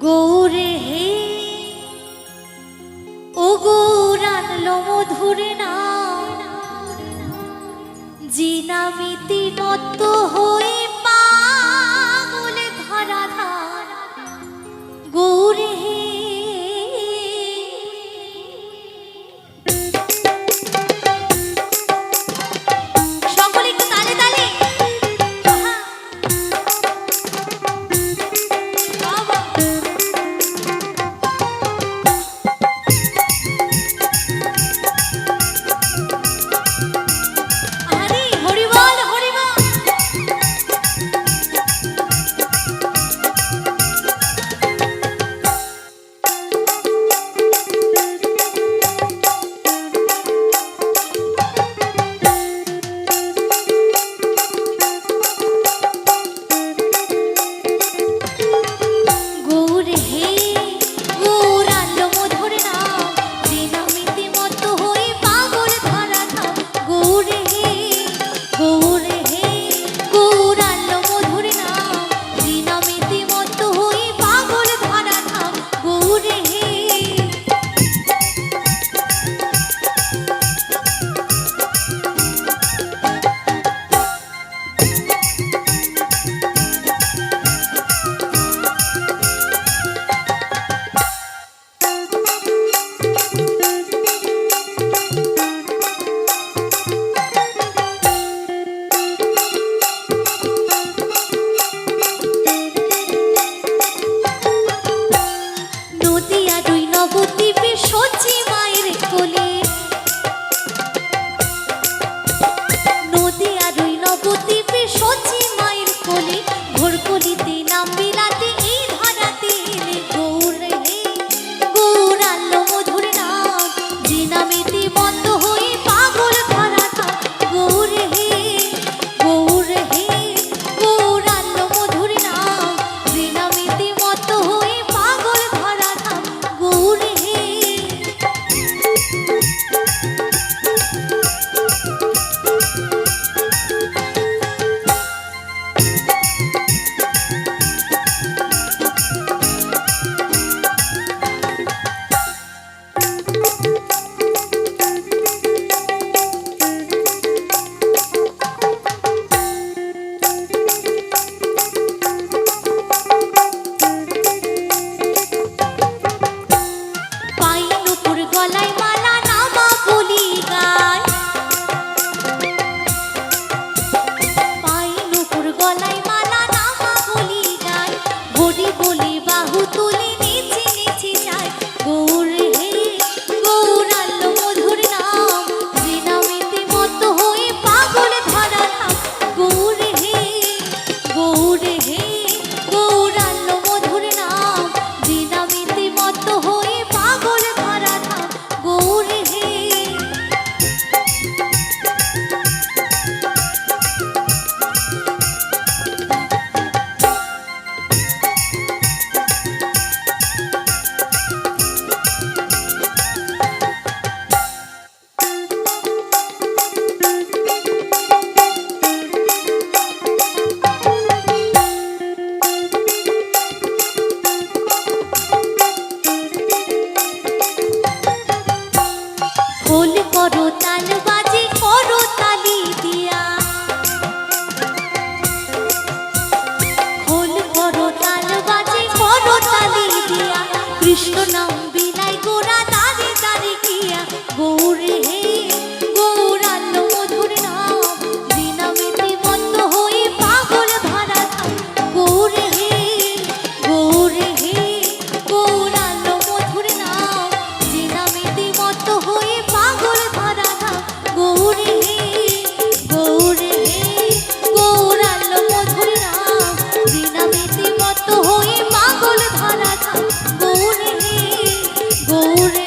গৌরে হে ও গৌরানলো মধুরে না জিনামিতি মত্ত হয়ে পাগলে ধরা ধার গৌরে হে কৃষ্ণ নাম বিলাই গোরা দাঁড়ে দাঁড়ে গিয়া গৌরে হে গৌরান্ন মধুর নাম দিনামিতি মত্ত হয়ে পাগল ধরা ধাম গৌরে হে গৌরান্ন মধুর নাম দিনামিতি মত্ত হয়ে পাগল ধরা ধাম গৌরে হে গৌরান্ন মধুর নাম দিনামিতি মত্ত হয়ে পাগল ধরা ধাম গৌরে